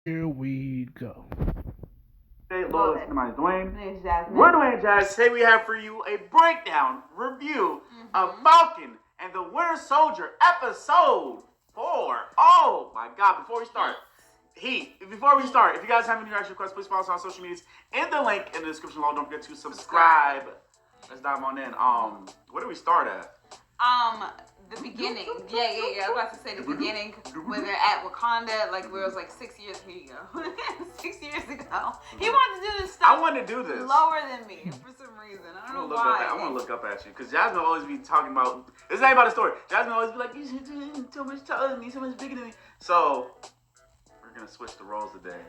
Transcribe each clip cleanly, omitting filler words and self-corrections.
Here we go. Hey, Lois, my name is Dwayne. My name is Jasmine. We're Dwayne Jazz. Today we have for you a breakdown review of Falcon and the Winter Soldier episode 4. Oh my God! Before we start, if you guys have any reaction requests, please follow us on social medias and the link in the description below. Don't forget to subscribe. Let's dive on in. Where do we start at? The beginning. Yeah. I was about to say the beginning when they're at Wakanda, like where it was like 6 years. Here you go. 6 years ago. He wanted to do this stuff. I want to do this. Lower than me for some reason. I don't know why. I want to look up at you because Jasmine always be talking about. This ain't about the story. Jasmine always be like, "You so much taller than me, so much bigger than me." So we're gonna switch the roles today.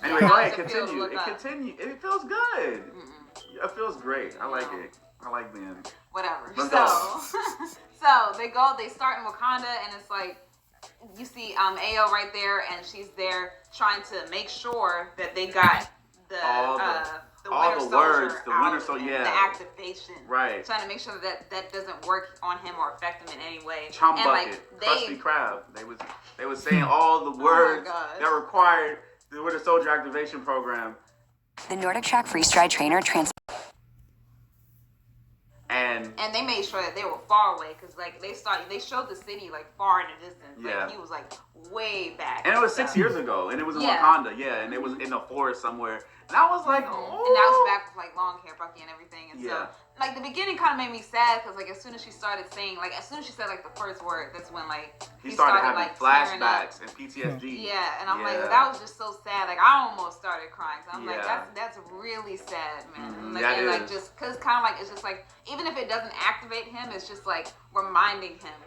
Anyway, go ahead, continue. It feels good. It feels great. I like it. I like being. Whatever. Let's go. So they start in Wakanda, and it's like you see Ayo right there, and she's there trying to make sure that they got the Winter Soldier, the activation, right? Trying to make sure that doesn't work on him or affect him in any way. Chum bucket, Krusty Krab. They was saying all the words that required the Winter Soldier activation program. The Nordic Track Freestride trainer And they made sure that they were far away because like they showed the city like far in the distance. Yeah. Like he was like way back. And it was 6 years ago, and it was in Wakanda, and it was in a forest somewhere. And I was like, oh. And that was back with like long hair, Bucky, and everything. And so like the beginning kind of made me sad because like as soon as she started saying as soon as she said like the first word, that's when like he started having like flashbacks and PTSD. Yeah, and I'm like that was just so sad. Like I almost started crying. So I'm like that's really sad, man. Like and like just because kind of like it's just like even if it doesn't activate him, it's just like reminding him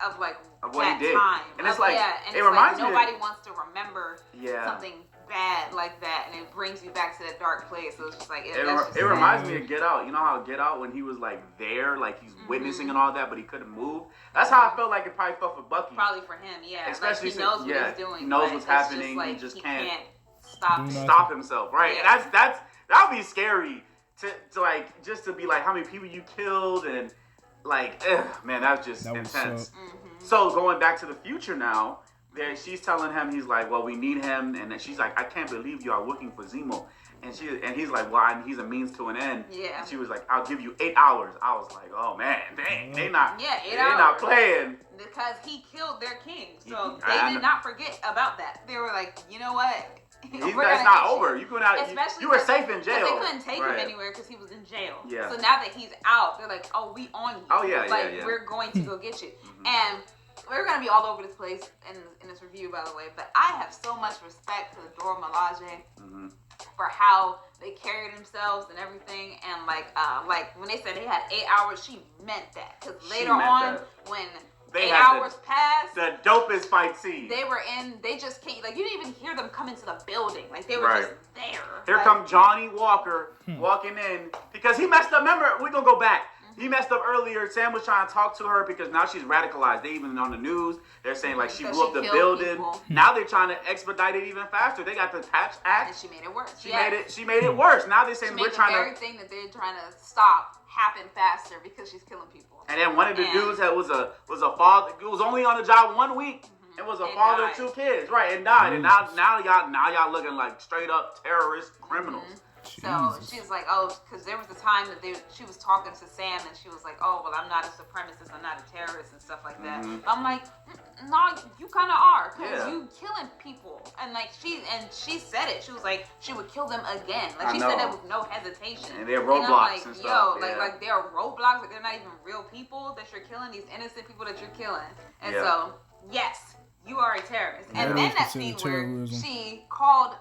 of like of what that he did. time. And it's like and it reminds like, me nobody wants to remember something bad like that, and it brings you back to that dark place. So it's just like it reminds me of Get Out. You know how Get Out when he was like there, like he's witnessing and all that, but he couldn't move. That's how I felt like it probably felt for Bucky. Probably for him, yeah. Especially like he knows what he's doing. He knows what's happening. Just like, he just can't stop himself, right? Yeah. And that would be scary to like just to be like how many people you killed and like man, that's just intense. So going back to the future now. There, she's telling him, he's like, well, we need him, and then she's like, I can't believe you are looking for Zemo, and he's like, well, he's a means to an end. Yeah. And she was like, I'll give you 8 hours. I was like, oh man, dang, they not playing because he killed their king, so they did not forget about that. They were like, you know what? That's not over. You were safe in jail. They couldn't take him anywhere because he was in jail. Yeah. So now that he's out, they're like, oh, we on you. Oh yeah, we're going to go get you, and. We're going to be all over this place in this review, by the way, but I have so much respect for the Dora Milaje for how they carried themselves and everything, and like when they said they had 8 hours, she meant that, because later on, when 8 hours passed, the dopest fight scene. They just came, like you didn't even hear them come into the building, like they were just there. Here come Johnny Walker walking in, because he messed up, remember, we're going to go back. He messed up earlier. Sam was trying to talk to her because now she's radicalized. They even on the news, they're saying like she blew up the building. People. Now they're trying to expedite it even faster. They got the Patch Act. And she made it worse. She made it worse. Now they're saying we're trying to. Everything that they're trying to stop happen faster because she's killing people. And then one of the dudes that was a father. It was only on the job 1 week. It was a father of 2 kids, right? And died. And now y'all looking like straight up terrorist criminals. So she's like, oh, because there was a time that she was talking to Sam, and she was like, oh, well, I'm not a supremacist, I'm not a terrorist, and stuff like that. But I'm like, no, you kind of are, because you killing people, and like she said it. She was like, she would kill them again. Like she said that with no hesitation. And they're roadblocks and stuff. Like there are roadblocks. Like they're not even real people that you're killing. These innocent people that you're killing. And so yes, you are a terrorist. And then that scene where she called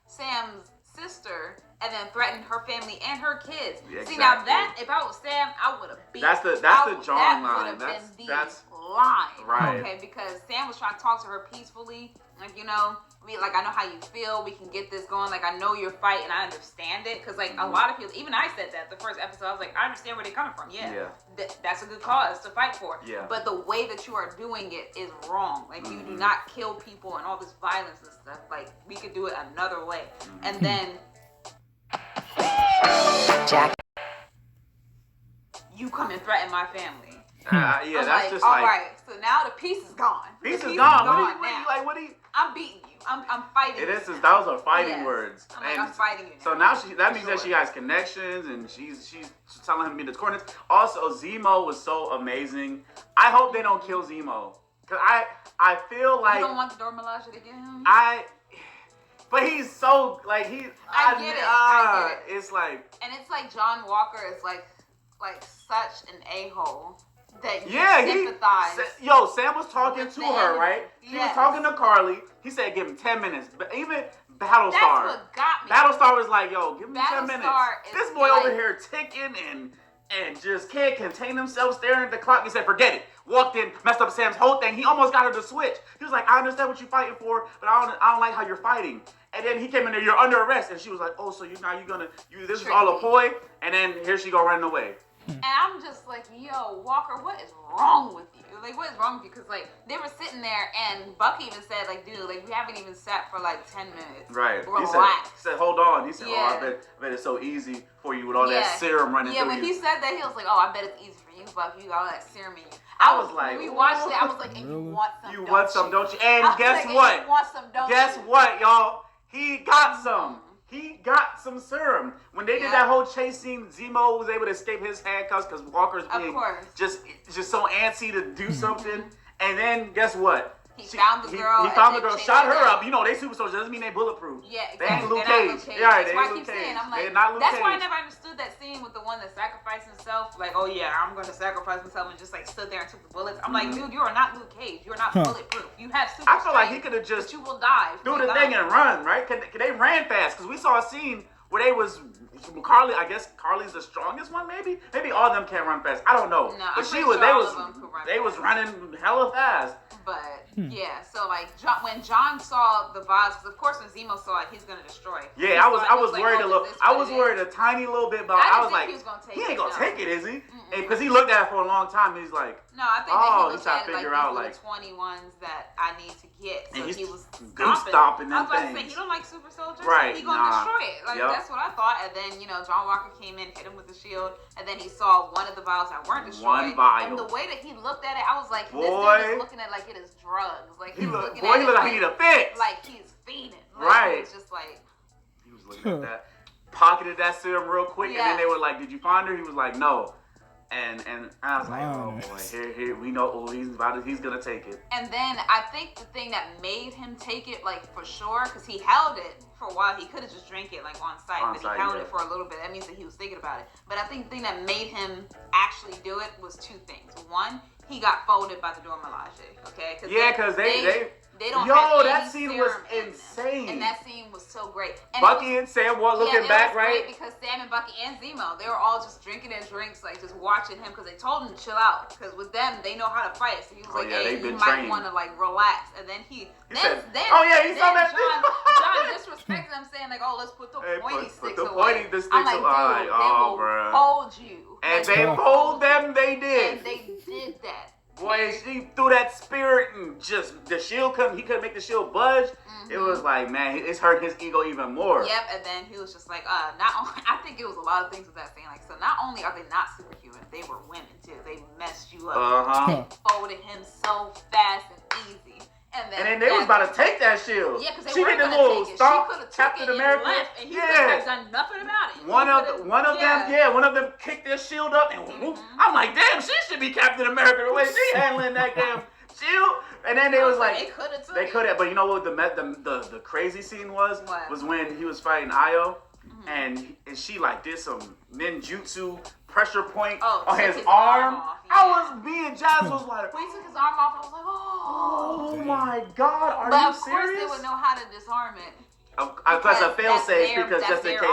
Sam's sister and then threatened her family and her kids. Yeah, see now that if I was Sam, I would have beat. That's the John line. That's line, right? Okay, because Sam was trying to talk to her peacefully, like I know how you feel. We can get this going. Like I know your fight, and I understand it. Because like a lot of people, even I said that the first episode, I was like, I understand where they're coming from. Yeah. That's a good cause to fight for. Yeah. But the way that you are doing it is wrong. Like you do not kill people and all this violence and stuff. Like we could do it another way. And then Jack, you come and threaten my family. That's just all right. So now the peace is gone. Peace is gone. What are you? What are you? I'm beating you. I'm fighting. Those are fighting words. I'm fighting you. So now that means that she has connections and she's telling him to be in the corners. Also, Zemo was so amazing. I hope they don't kill Zemo. Cause I feel like you don't want the Dora Milaje to get him. But he's so like I get it. It's like, and it's like John Walker is like such an a-hole that you sympathize. Sam was talking to her, right? She was talking to Carly. He said, "Give him 10 minutes." But even Battlestar. That's what got me. Battlestar was like, "Yo, give me 10 minutes." This boy like, over here ticking and just can't contain himself, staring at the clock. He said, "Forget it." Walked in, messed up Sam's whole thing. He almost got her to switch. He was like, "I understand what you're fighting for, but I don't like how you're fighting." And then he came in there, "You're under arrest," and she was like, "Oh, so this is all a ploy?" And then here she go running away. And I'm just like, yo, Walker, what is wrong with you? Like, what is wrong with you? Because, like, they were sitting there, and Bucky even said, like, dude, like, we haven't even sat for, like, 10 minutes. Right. Relax. He said, hold on. He said, I bet it's so easy for you with all that serum running through you. Yeah, when he said that, he was like, oh, I bet it's easy for you, Bucky. You got all that serum in you. I was like, when we watched it, I was like, and you want some, You want some, don't you? And guess like, what? You want some, don't Guess you? what, y'all? He got some. He got some serum. When they did that whole chase scene, Zemo was able to escape his handcuffs because Walker's being just so antsy to do something. And then guess what? He found the girl. He found the girl, shot her up. You know, they super soldiers. Doesn't mean they bulletproof. Yeah, exactly. They ain't Luke Cage. Yeah, that's why I keep saying. I'm like, that's why I never understood that scene with the one that sacrificed himself. Like, oh yeah, I'm going to sacrifice myself, and just like stood there and took the bullets. I'm like, dude, you are not Luke Cage. You are not bulletproof. You have super I feel like strength, he could have just but you will die. do the thing and run, right? Cause they ran fast. Because we saw a scene where they was Carly. I guess Carly's the strongest one. Maybe all of them can't run fast. I don't know. No, but they was running hella fast. But yeah, so like when John saw the boss, because of course when Zemo saw it, he's gonna destroy it. Yeah, I was worried a little. I was worried a tiny little bit, but I was like, he ain't gonna take it, is he? Because he looked at it for a long time. And he's like, no, I think that he looked at figure like out these 20 ones that I need to get. So he was stomping them I was about to say, he don't like super soldiers. Right? He gonna destroy it. Like that's what I thought. And then John Walker came in, hit him with the shield, and then he saw one of the vials that weren't destroyed. And the way that he looked at it, I was like, this dude is looking at it like it is drugs. Like he looked like he need a fix. Like he's feeding. Right. It's just like he was looking at that, pocketed that serum real quick, and then they were like, "Did you find her?" He was like, "No." And I was like, oh boy, here we know he's gonna take it. And then I think the thing that made him take it, like for sure, because he held it for a while. He could have just drank it like on site, but he held it for a little bit. That means that he was thinking about it. But I think the thing that made him actually do it was two things. One, he got folded by the Dora Milaje. Okay? Because they don't. That scene was insane. And that scene was so great. And Bucky and Sam were looking back, right? Because Sam and Bucky and Zemo, they were all just drinking their drinks, like just watching him, because they told him to chill out. Because with them, they know how to fight. So he was like, "Hey, you might want to like relax." And then he saw that. John disrespected him, saying like, "Oh, let's put the pointy sticks away." I'm like, dude, they will hold you. And they pulled them. They did. And they did that. Boy, she threw that spirit and just the shield he couldn't make the shield budge. It was like, man, it's hurt his ego even more. Yep, and then he was just like, I think it was a lot of things with that scene. Like, so not only are they not superhuman, they were women too. They messed you up. They folded him so fast and easy. And then they was about to take that shield. Yeah, because she weren't hit the little stomp, she could have Captain America. Left, and he could have done nothing about it. One of them kicked their shield up, and I'm like, damn, she should be Captain America the way she handling that damn shield. And then they was like, they could have, but you know what the crazy scene was? What? Was when he was fighting Io, and she like did some ninjutsu pressure point on his arm. Jazz was like, when he took his arm off, I was like, oh my God, are you serious? But of course they would know how to disarm it. Plus a fail-safe because just in case,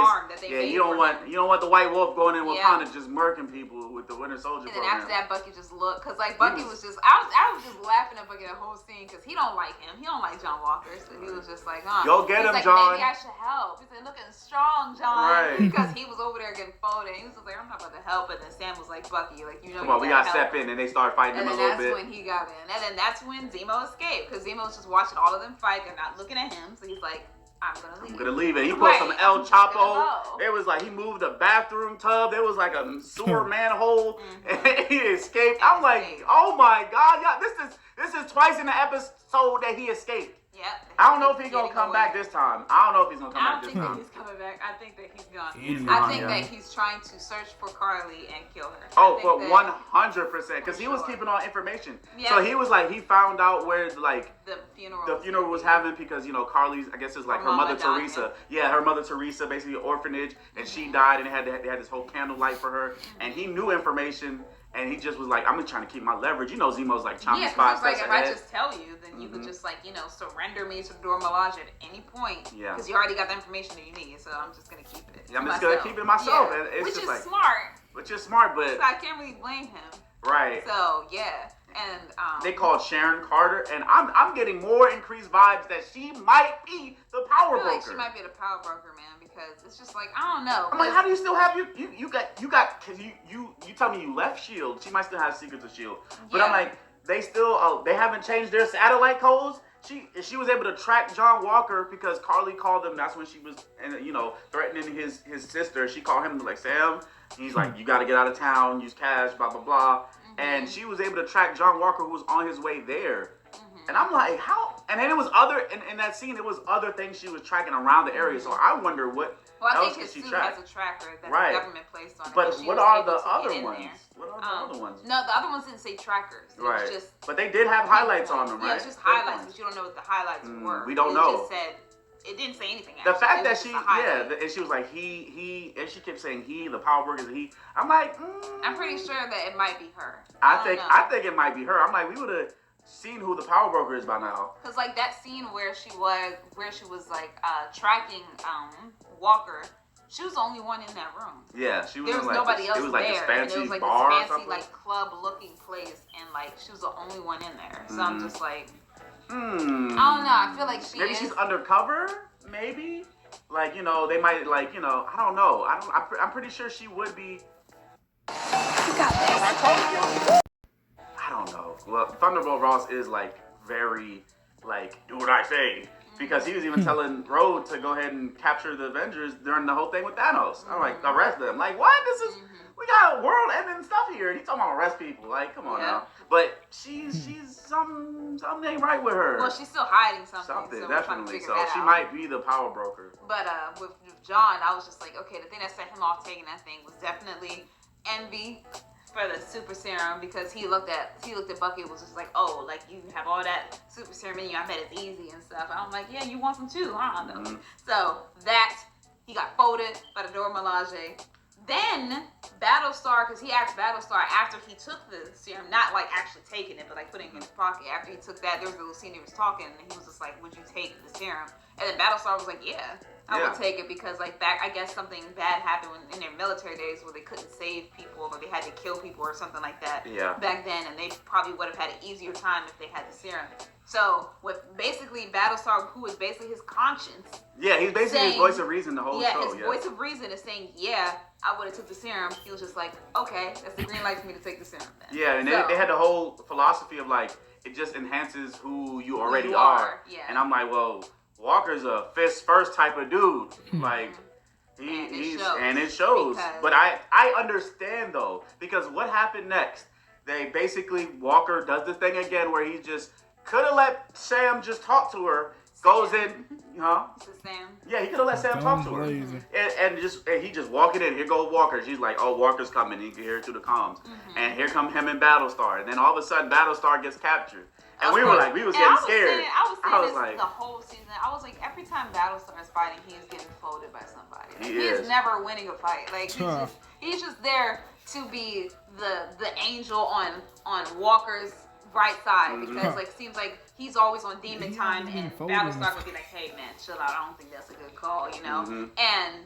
you don't want the White Wolf going in Wakanda just murking people with the Winter Soldier program. And then program. after that, Bucky just looked, because like Bucky was just, I was just laughing at Bucky that whole scene because he don't like him. He don't like John Walker, so he was just like, go get him, like, John. Maybe I should help. He said, looking strong, John, right? Because he was over there getting folded. He was just like, I'm not about to help. And then Sam was like, Bucky, like come on, we gotta step in, and they started fighting him a little bit. And that's when he got in, and then that's when Zemo escaped because Zemo was just watching all of them fight. They're not looking at him, so he's like, I'm gonna leave it. He put some El Chapo. It was like he moved a bathroom tub. There was like a sewer manhole, and he escaped. I'm like, oh my God, this is twice in the episode that he escaped. Yep. I don't know if he's gonna come back this time. I don't know if he's gonna come back this time. I don't think that he's coming back. I think that he's gone. He's I gone, think that he's trying to search for Carly and kill her. Oh, for 100%, because he was keeping all information. Yeah. So he was like, he found out where like the funeral was having because Carly's, I guess it's like her mother Teresa. Yeah, her mother Teresa, basically an orphanage, and she died, and they had this whole candlelight for her, and he knew information. And he just was like, I'm just trying to keep my leverage. Zemo's like Chama's 5 steps if ahead. I just tell you, then you could just surrender me to the Dora Milaje at any point. Yeah. Because you already got the information that you need. So I'm just going to keep it. I'm just going to keep it myself. Yeah. It's Which just is like, smart. Which is smart, but... So I can't really blame him. Right. So, yeah. And they called Sharon Carter, and I'm getting more increased vibes that she might be the power broker. Like she might be the power broker, man, because it's just like I don't know. I'm like, how do you still have you got because you tell me you left Shield. She might still have secrets of Shield, but I'm like they still they haven't changed their satellite codes. She was able to track John Walker because Carly called him. That's when she was threatening his sister. She called him like Sam. He's like, you got to get out of town, use cash, blah blah blah. And she was able to track John Walker, who was on his way there. And I'm like, how? And then it was in that scene, it was other things she was tracking around the area. So I wonder what else could she track. I think his suit has a tracker that the government placed on it. But what are the other ones? What are the other ones? No, the other ones didn't say trackers. It was just but they did have highlights on them, right? Yeah, it's just highlights, but you don't know what the highlights were. We don't know. It just said... It didn't say anything. Actually. The fact that and she was like he, and she kept saying he, the power broker is he. I'm like, I'm pretty sure that it might be her. I think it might be her. I'm like, we would have seen who the power broker is by now. Cause like that scene where she was like tracking Walker. She was the only one in that room. Yeah, she was. There was nobody else there. It was like there. This fancy and it was like bar this fancy like club-looking place, and like she was the only one in there. So I'm just like. I don't know. I feel like maybe she's undercover. Maybe, like they might like I don't know. I'm pretty sure she would be. You got this. I told you. I don't know. Well, Thunderbolt Ross is like very like do what I say because he was even telling Rhodes to go ahead and capture the Avengers during the whole thing with Thanos. I'm like arrest them. Like what? This is. We got world-ending stuff here, and he's talking about arrest people. Like, come on now. But she's something ain't right with her. Well, she's still hiding something. Something, so definitely. So she might be the power broker. But with John, I was just like, okay, the thing that set him off taking that thing was definitely envy for the super serum because he looked at Bucky and was just like, oh, like you have all that super serum in you. I bet it's easy and stuff. And I'm like, yeah, you want some too, huh? Mm-hmm. So that he got folded by the Dora Milaje. Then Battlestar, because he asked Battlestar after he took the serum, not like actually taking it, but like putting it in his pocket. After he took that, there was a little scene he was talking, and he was just like, "Would you take the serum?" And then Battlestar was like, "Yeah, I would take it because like back, I guess something bad happened in their military days where they couldn't save people or they had to kill people or something like that back then, and they probably would have had an easier time if they had the serum." So with basically Battlestar, who is basically his conscience. Yeah, he's basically his voice of reason the whole show. Yeah, his voice of reason is saying, yeah, I would have took the serum. He was just like, okay, that's the green light for me to take the serum then. Yeah, and they had the whole philosophy of like, it just enhances who you already are. Yeah. And I'm like, well, Walker's a fist first type of dude. Like, it shows. But I understand though, because what happened next? They basically, Walker does the thing again where he just could have let Sam just talk to her. Goes in, huh? Sam. Yeah, he could have let Sam talk to her. And he just walking in. Here goes Walker. She's like, oh, Walker's coming. You can hear it through the comms. Mm-hmm. And here come him and Battlestar. And then all of a sudden, Battlestar gets captured. And we was getting scared. I was like, the whole season. I was like, every time Battlestar is fighting, he is getting folded by somebody. Like, he is never winning a fight. Like he's just there to be the angel on Walker's right side because like seems like he's always on demon time and Battlestar would be like, hey man, chill out, I don't think that's a good call, and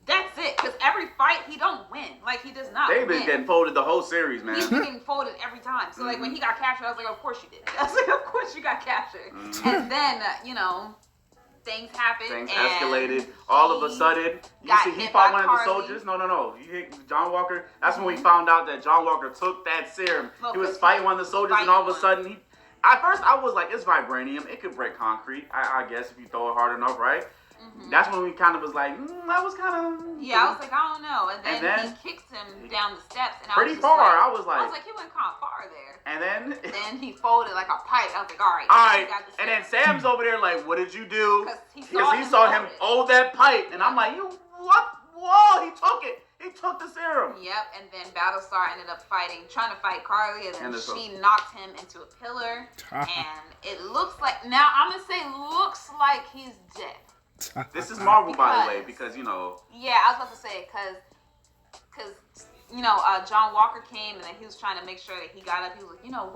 that's it, because every fight he don't win. Like he does not They've been getting folded the whole series, man. He's been getting folded every time. So like when he got captured, I was like, of course you did. I was like, of course you got captured. And then things happened. Things escalated. All of a sudden, he fought one of the soldiers. No. He hit John Walker. That's when we found out that John Walker took that serum. He was fighting one of the soldiers, and all of a sudden, at first I was like, it's vibranium. It could break concrete, I guess, if you throw it hard enough, right? That's when we kind of was like, that was kind of. Yeah, I was like, I don't know. And then he kicked him down the steps, and pretty far. I was like, he went kind of far there. And then he folded like a pipe. I was like, all right. And then Sam's over there like, what did you do? Because he saw him hold that pipe, and I'm like, you what? Whoa! He took it. He took the serum. Yep. And then Battlestar ended up trying to fight Carly, and then she knocked him into a pillar, and it looks like looks like he's dead. This is Marvel, by the way, because Yeah, I was about to say because John Walker came, and then he was trying to make sure that he got up. He was like,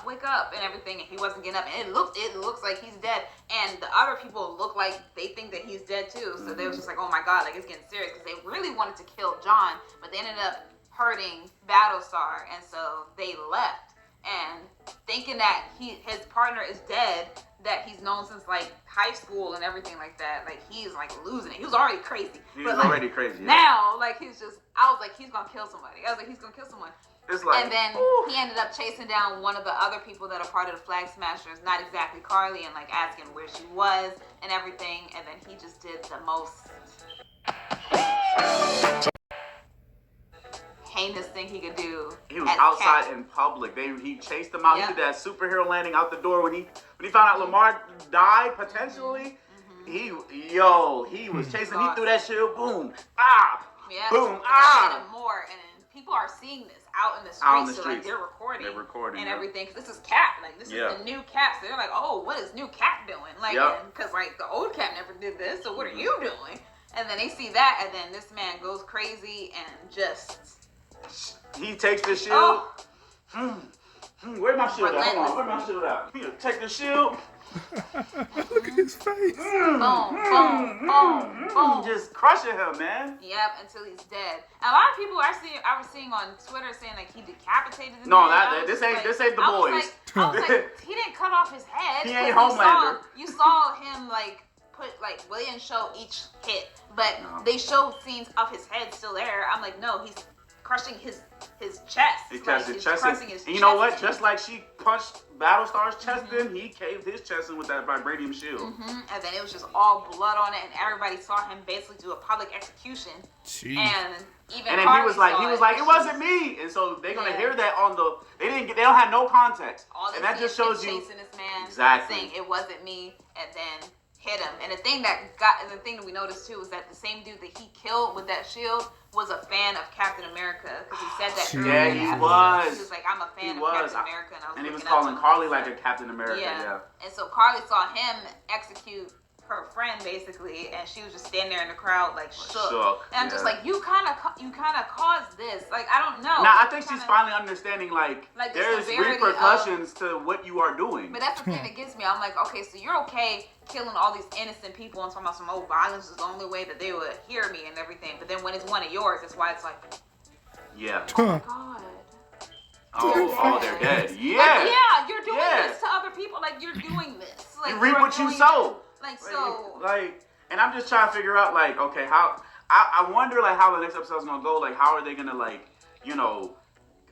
wake up, and everything, and he wasn't getting up. And it looks like he's dead. And the other people look like they think that he's dead too. So they was just like, oh my god, like it's getting serious, because they really wanted to kill John, but they ended up hurting Battlestar, and so they left. And thinking that his partner is dead, that he's known since like high school and everything like that, like he's like losing it. He was already crazy. Already crazy. Yeah. Now, like I was like, he's gonna kill somebody. I was like, he's gonna kill someone. It's like, and then he ended up chasing down one of the other people that are part of the Flag Smashers, not exactly Carly, and like asking where she was and everything. And then he just did the most heinous thing he could do. He was outside in public. He chased him out. Yep. He did that superhero landing out the door when he found out Lamar died potentially. He was chasing. He threw that shit. Boom. Boom. And more. And people are seeing this out in the streets. So like they're recording and everything. Cause this is Cap. Like this is the new Cap. So they're like, oh, what is new Cap doing? Like, because like the old Cap never did this. So what are you doing? And then they see that, and then this man goes crazy and just. He takes the shield. Where's my shield at? Hold on. Where's my shield at? Here, take the shield. Look at his face. Boom. Just crushing him, man. Yep, until he's dead. And a lot of people I was seeing on Twitter saying like he decapitated the man. This ain't the boys. I was like, he didn't cut off his head. He ain't Homelander. You saw him like put like Williams show each hit, but they showed scenes of his head still there. I'm like, no, he's crushing his chest. He's crushing his chest. And you know what? Just like she punched Battlestar's chest in, he caved his chest in with that vibranium shield. And then it was just all blood on it, and everybody saw him basically do a public execution. Jeez. And then he was like, it wasn't me. And so they're gonna hear that on the. They don't have no context, and that just shows you chasing this man, exactly saying it wasn't me, and then hit him. And the thing that we noticed too was that the same dude that he killed with that shield was a fan of Captain America, because he said that earlier. Yeah, he was. He was like, I'm a fan of Captain America, and he was calling Carly like a Captain America. Yeah. And so Carly saw him execute her friend basically, and she was just standing there in the crowd like shook. And I'm just like, you kind of caused this. Like, I don't know. Now I think she's finally understanding like there's repercussions to what you are doing. But that's the thing that gets me. I'm like, okay, so you're okay killing all these innocent people and talking about some violence is the only way that they would hear me and everything. But then when it's one of yours, that's why it's like, oh my god. Oh, they're dead. Yeah. Like, yeah, you're doing this to other people. Like, you're doing this. Like, you reap what you sow. And I'm just trying to figure out, like, okay, how I wonder, like, how the next episode's gonna go. Like, how are they gonna, like,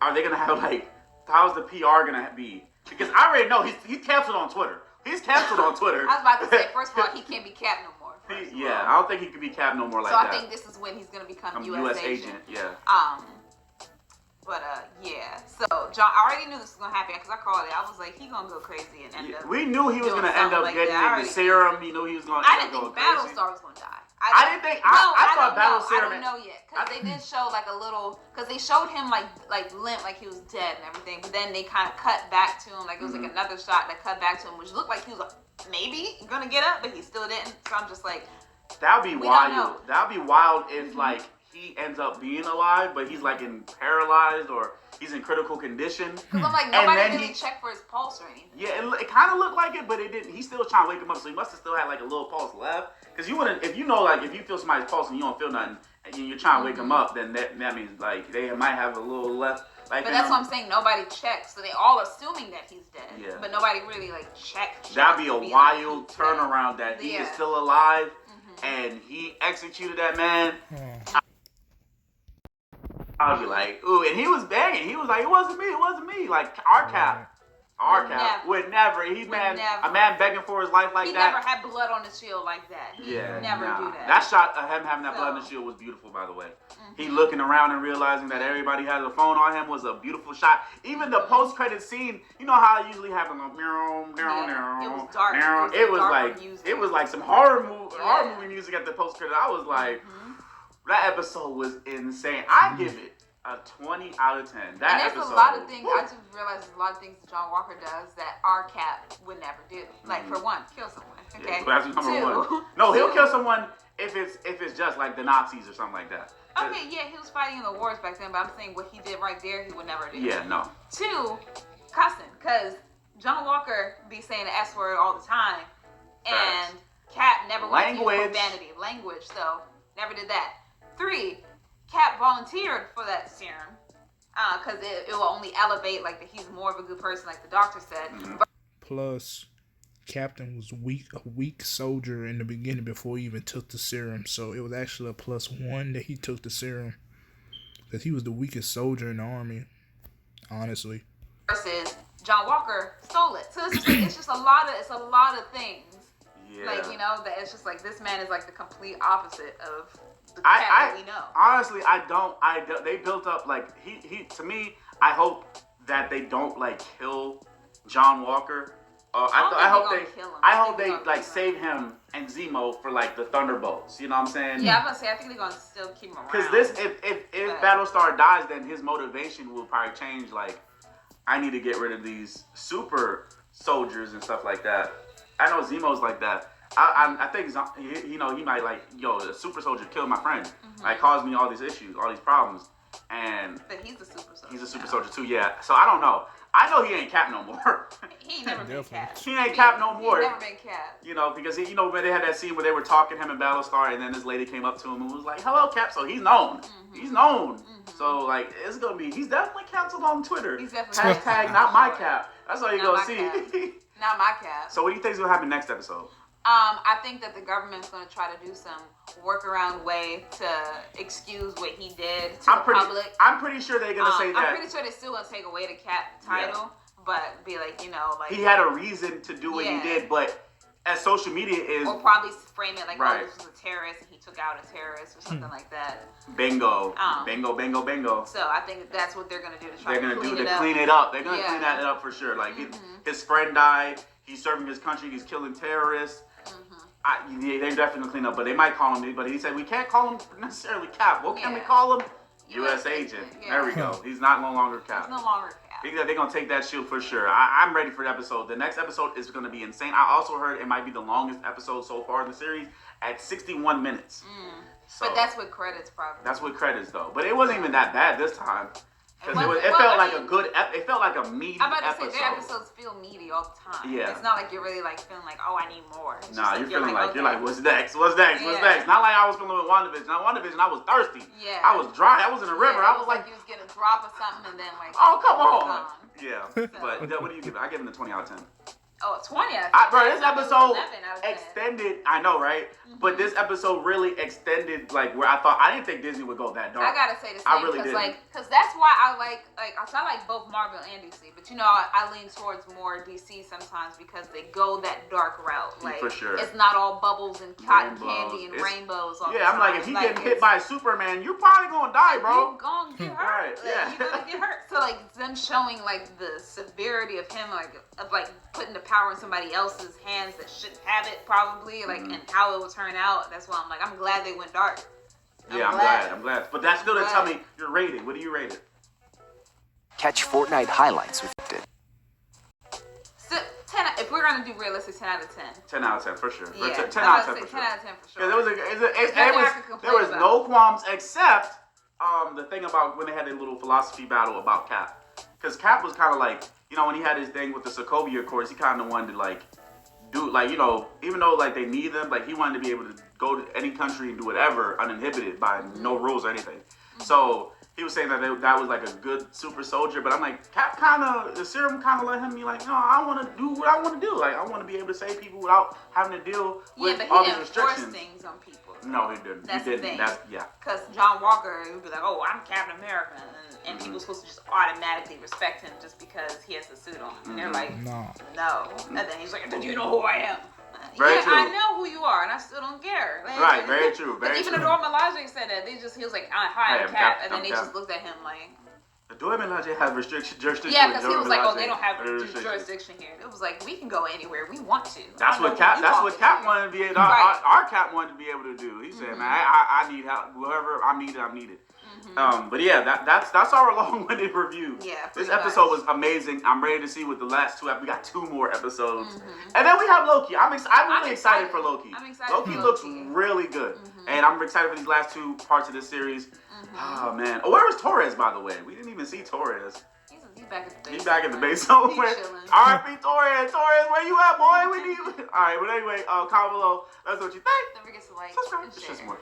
are they gonna have, like, how's the PR gonna be? Because I already know he's canceled on Twitter. He's canceled on Twitter. I was about to say, first of all, he can't be Cap no more. I don't think he can be Cap no more like that. So I think this is when he's gonna become U.S. agent. Yeah. So John, I already knew this was gonna happen because I called it. I was like, he gonna go crazy and end up. We knew he was gonna end up getting the serum. You knew he was gonna. I didn't think Battlestar was gonna die. I didn't think. I thought Battlestar serum. I don't know yet because they did show like a little. Because they showed him like limp, like he was dead and everything. But then they kind of cut back to him, like it was like another shot that cut back to him, which looked like he was maybe gonna get up, but he still didn't. So I'm just like, that'd be wild. That'd be wild if like he ends up being alive, but he's like in paralyzed or he's in critical condition. Because I'm like, nobody really checked for his pulse or anything. Yeah, it kind of looked like it, but it didn't. He's still trying to wake him up, so he must have still had like a little pulse left. Because you wouldn't, if you know, like if you feel somebody's pulse and you don't feel nothing, and you're trying to wake him up, then that means like they might have a little left. Like, but that's what I'm saying. Nobody checked, so they all assuming that he's dead. Yeah. But nobody really like checked. That'd be a wild turnaround that he is still alive and he executed that man. I'll be like, ooh, and he was begging. He was like, it wasn't me. Like our Cap. Our Cap would never. A man begging for his life like that. He never had blood on his shield like that. He never do that. That shot of him having that blood on his shield was beautiful, by the way. He looking around and realizing that everybody has a phone on him was a beautiful shot. Even the post-credit scene, you know how I usually have a it was dark. It was like some horror movie music at the post-credit. I was like, that episode was insane. I give it a 20 out of 10. There's a lot of things. I just realized there's a lot of things that John Walker does that our Cap would never do. Like for one, kill someone. Okay. Yeah, that's number one. No, he'll kill someone if it's just like the Nazis or something like that. Okay, yeah, he was fighting in the wars back then, but I'm saying what he did right there, he would never do. Yeah, no. 2, cussing, because John Walker be saying the S word all the time, and Cap never went to use profanity. Language, so never did that. 3, Cap volunteered for that serum, because it will only elevate, like, that he's more of a good person, like the doctor said. Plus, Captain was a weak soldier in the beginning before he even took the serum, so it was actually a +1 that he took the serum, because he was the weakest soldier in the army, honestly. Versus John Walker stole it, so it's just a lot of things. Yeah. Like, you know, that it's just like this man is like the complete opposite of the Cap that we know. Honestly, they built up like he to me. I hope that they don't like kill John Walker. I hope they like save him and Zemo for like the Thunderbolts. You know what I'm saying? Yeah, I'm gonna say I think they're gonna still keep him around. Because if Battlestar dies, then his motivation will probably change. Like, I need to get rid of these super soldiers and stuff like that. I know Zemo's like that. I think he might like, a super soldier killed my friend. Like, caused me all these issues, all these problems. And but he's a super soldier. He's a super soldier too, yeah. So I don't know. I know he ain't Cap no more. He ain't never been Cap. He ain't Cap no more. He never been Cap. You know, because when they had that scene where they were talking him in Battlestar, and then this lady came up to him and was like, "Hello, Cap." So he's known. He's known. So like, it's gonna be. He's definitely canceled on Twitter. He's definitely #, not my Cap. That's all you're gonna see. Not my Cap. So what do you think is gonna happen next episode? I think that the government's going to try to do some workaround way to excuse what he did to the public. I'm pretty sure they're going to say that. I'm pretty sure they're still going to take away the Cap title, but be like, like... He had a reason to do what he did, but as social media is... Or probably frame it like, this was a terrorist and he took out a terrorist or something like that. Bingo. Bingo. So I think that's what they're going to do to try to clean it up. They're going to clean it up. They're going to clean that up for sure. Like, his friend died. He's serving his country. He's killing terrorists. They're definitely clean up, but they might call him. But he said we can't call him necessarily Cap. What can we call him? U.S. agent. Yeah. There we go. He's no longer Cap. He's no longer Cap. They're gonna take that shield for sure. I'm ready for the episode. The next episode is gonna be insane. I also heard it might be the longest episode so far in the series at 61 minutes. So, but that's with credits, probably. That's with credits though. But it wasn't even that bad this time. Because it felt like it felt like a meaty episode. I'm about to say, their episodes feel meaty all the time. Yeah. It's not like you're really like feeling like, oh, I need more. It's you're feeling like, you're like, what's next? What's next? Not like I was feeling with WandaVision. Now, WandaVision, I was thirsty. Yeah. I was dry. I was in a river. I was like, you was getting a drop or something and then like, oh, come on. Yeah. But what do you give it? I give it a 20 out of 10. Oh, 20 out of 10. Bro, this episode extended. I know, right? But this episode really extended, like, where I didn't think Disney would go that dark. I gotta say the same. I really didn't. Because that's why I like both Marvel and DC. But I lean towards more DC sometimes because they go that dark route. Like, for sure. It's not all bubbles and cotton candy and rainbows all the time. I'm like, if he getting hit by Superman, you're probably gonna die, bro. You're gonna get hurt. You're gonna get hurt. So like them showing like the severity of him, of putting the power in somebody else's hands that shouldn't have it, probably, and how it will turn out. That's why I'm glad they went dark. I'm glad. But that's still to tell me your rating. What do you rate it? Catch Fortnite highlights with it. So, 10. If we're gonna do realistic, 10 out of 10. 10 out of 10 for sure. Yeah, 10 out of 10 for sure. 10 out of 10 for sure. There was no qualms except the thing about when they had their little philosophy battle about Cap. Because Cap was kind of like, when he had his thing with the Sokovia Accords, he kind of wanted to do even though they need them, he wanted to be able to go to any country and do whatever uninhibited by no rules or anything. So he was saying that that was a good super soldier, but I'm like, Cap the serum let him be like, no, I want to do what I want to do. I want to be able to save people without having to deal with all these restrictions. Force things on people. No, he didn't. That's he the didn't. thing. Because John Walker would be like, oh, I'm Captain America. And people supposed to just automatically respect him just because he has the suit on. And they're like, no. And then he's like, do you know who I am? Very true. I know who you are, and I still don't care. Like, right, very true. Very even true. Adore Milaje said that. He was like, hi, I'm Cap. And then they just looked at him like... Adore Milaje has jurisdiction. Yeah, because he was like, oh, they don't have jurisdiction here. It was like, we can go anywhere we want to. That's what Cap wanted to be able to, our Cap wanted to be able to do. He said, man, I need help. Whoever I'm needed. But yeah, that's our long-winded review. Yeah, this episode was amazing. I'm ready to see what the last two. We got 2 more episodes, and then we have Loki. I'm really excited for Loki. I'm excited. Loki looks really good, and I'm excited for these last 2 parts of this series. Oh man, where was Torres, by the way? We didn't even see Torres. He's back at the base. He's back at the base somewhere. R.I.P. Torres. Torres, where you at, boy? We need you. All right, but anyway, comment below. That's what you think. Don't forget to like, subscribe. It's just more.